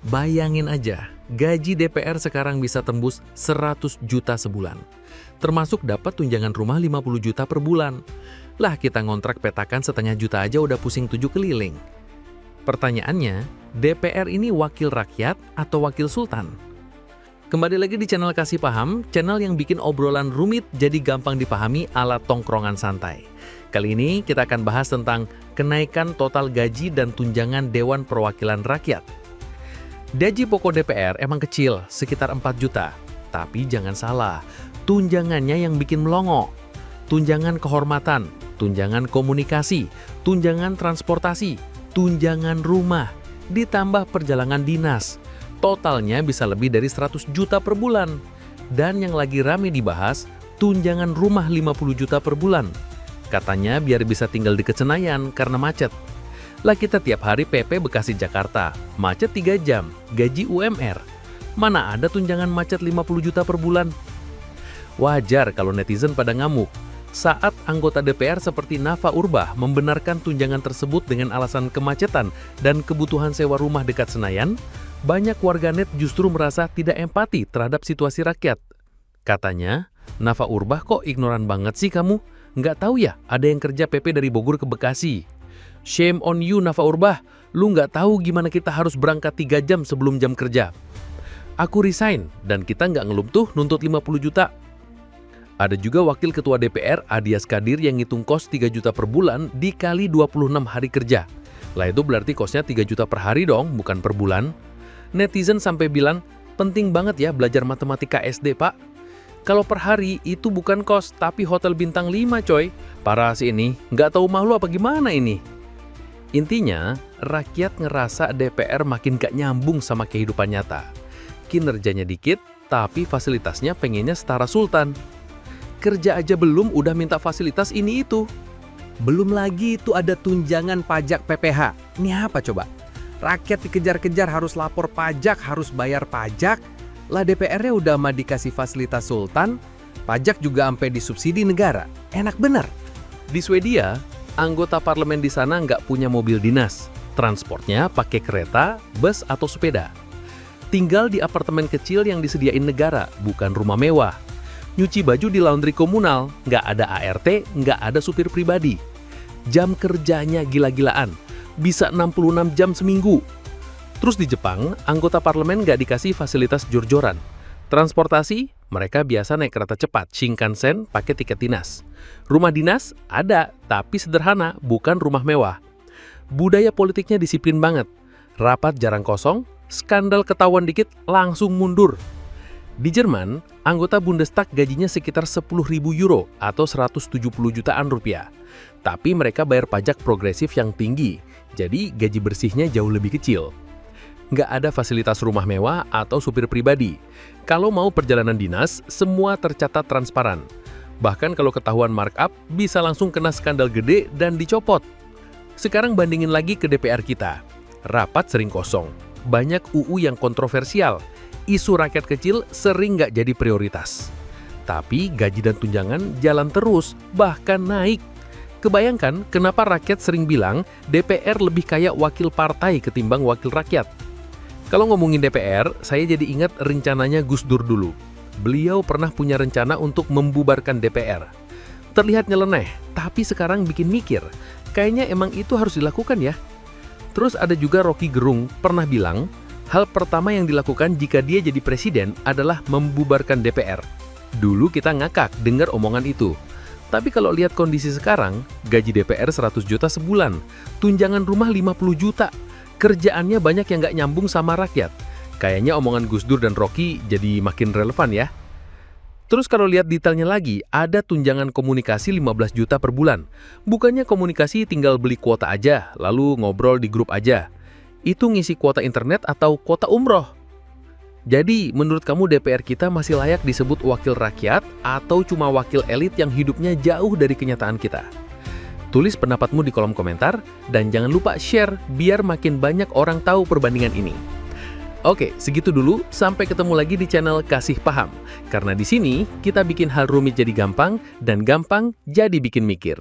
Bayangin aja, gaji DPR sekarang bisa tembus 100 juta sebulan. Termasuk dapat tunjangan rumah 50 juta per bulan. Lah kita ngontrak petakan setengah juta aja udah pusing 7 keliling. Pertanyaannya, DPR ini wakil rakyat atau wakil sultan? Kembali lagi di channel Kasih Paham, channel yang bikin obrolan rumit jadi gampang dipahami ala tongkrongan santai. Kali ini kita akan bahas tentang kenaikan total gaji dan tunjangan Dewan Perwakilan Rakyat. Gaji pokok DPR emang kecil, sekitar 4 juta. Tapi jangan salah, tunjangannya yang bikin melongo. Tunjangan kehormatan, tunjangan komunikasi, tunjangan transportasi, tunjangan rumah, ditambah perjalanan dinas. Totalnya bisa lebih dari 100 juta per bulan. Dan yang lagi rame dibahas, tunjangan rumah 50 juta per bulan. Katanya biar bisa tinggal di Senayan karena macet. Lah kita tiap hari PP Bekasi Jakarta, macet 3 jam, gaji UMR. Mana ada tunjangan macet 50 juta per bulan? Wajar kalau netizen pada ngamuk saat anggota DPR seperti Nafa Urbah membenarkan tunjangan tersebut dengan alasan kemacetan dan kebutuhan sewa rumah dekat Senayan. Banyak warganet justru merasa tidak empati terhadap situasi rakyat. Katanya, Nafa Urbah kok ignoran banget sih kamu? Nggak tahu ya ada yang kerja PP dari Bogor ke Bekasi. Shame on you Nafa Urbah, lu nggak tahu gimana kita harus berangkat 3 jam sebelum jam kerja. Aku resign dan kita nggak ngeluh tuh nuntut 50 juta. Ada juga Wakil Ketua DPR Adias Kadir yang ngitung kos 3 juta per bulan dikali 26 hari kerja. Lah itu berarti kosnya 3 juta per hari dong, bukan per bulan. Netizen sampai bilang, penting banget ya belajar matematika SD pak. Kalau per hari itu bukan kos, tapi hotel bintang 5 coy. Parah sih ini, nggak tahu malu apa gimana ini. Intinya, rakyat ngerasa DPR makin gak nyambung sama kehidupan nyata. Kinerjanya dikit, tapi fasilitasnya pengennya setara sultan. Kerja aja belum udah minta fasilitas ini itu. Belum lagi itu ada tunjangan pajak PPH. Ini apa coba? Rakyat dikejar-kejar harus lapor pajak, harus bayar pajak. Lah DPR-nya udah mah dikasih fasilitas sultan, pajak juga sampai disubsidi negara. Enak bener. Di Swedia, anggota parlemen di sana nggak punya mobil dinas. Transportnya pakai kereta, bus atau sepeda. Tinggal di apartemen kecil yang disediain negara, bukan rumah mewah. Nyuci baju di laundry komunal, nggak ada ART, nggak ada supir pribadi. Jam kerjanya gila-gilaan, bisa 66 jam seminggu. Terus di Jepang, anggota parlemen nggak dikasih fasilitas jor-joran. Transportasi, mereka biasa naik kereta cepat, Shinkansen, pakai tiket dinas. Rumah dinas ada, tapi sederhana, bukan rumah mewah. Budaya politiknya disiplin banget. Rapat jarang kosong, skandal ketahuan dikit, langsung mundur. Di Jerman, anggota Bundestag gajinya sekitar 10.000 euro atau 170 jutaan rupiah. Tapi mereka bayar pajak progresif yang tinggi, jadi gaji bersihnya jauh lebih kecil. Nggak ada fasilitas rumah mewah atau supir pribadi. Kalau mau perjalanan dinas, semua tercatat transparan. Bahkan kalau ketahuan markup, bisa langsung kena skandal gede dan dicopot. Sekarang bandingin lagi ke DPR kita. Rapat sering kosong, banyak UU yang kontroversial. Isu rakyat kecil sering nggak jadi prioritas. Tapi gaji dan tunjangan jalan terus, bahkan naik. Kebayangkan kenapa rakyat sering bilang DPR lebih kayak wakil partai ketimbang wakil rakyat. Kalau ngomongin DPR, saya jadi ingat rencananya Gus Dur dulu. Beliau pernah punya rencana untuk membubarkan DPR. Terlihat nyeleneh, tapi sekarang bikin mikir. Kayaknya emang itu harus dilakukan ya. Terus ada juga Rocky Gerung pernah bilang, hal pertama yang dilakukan jika dia jadi presiden adalah membubarkan DPR. Dulu kita ngakak dengar omongan itu. Tapi kalau lihat kondisi sekarang, gaji DPR 100 juta sebulan, tunjangan rumah 50 juta, kerjaannya banyak yang nggak nyambung sama rakyat. Kayaknya omongan Gus Dur dan Rocky jadi makin relevan ya. Terus kalau lihat detailnya lagi, ada tunjangan komunikasi 15 juta per bulan. Bukannya komunikasi tinggal beli kuota aja, lalu ngobrol di grup aja. Itu ngisi kuota internet atau kuota umroh. Jadi, menurut kamu DPR kita masih layak disebut wakil rakyat atau cuma wakil elit yang hidupnya jauh dari kenyataan kita? Tulis pendapatmu di kolom komentar dan jangan lupa share biar makin banyak orang tahu perbandingan ini. Oke, segitu dulu. Sampai ketemu lagi di channel Kasih Paham. Karena di sini kita bikin hal rumit jadi gampang dan gampang jadi bikin mikir.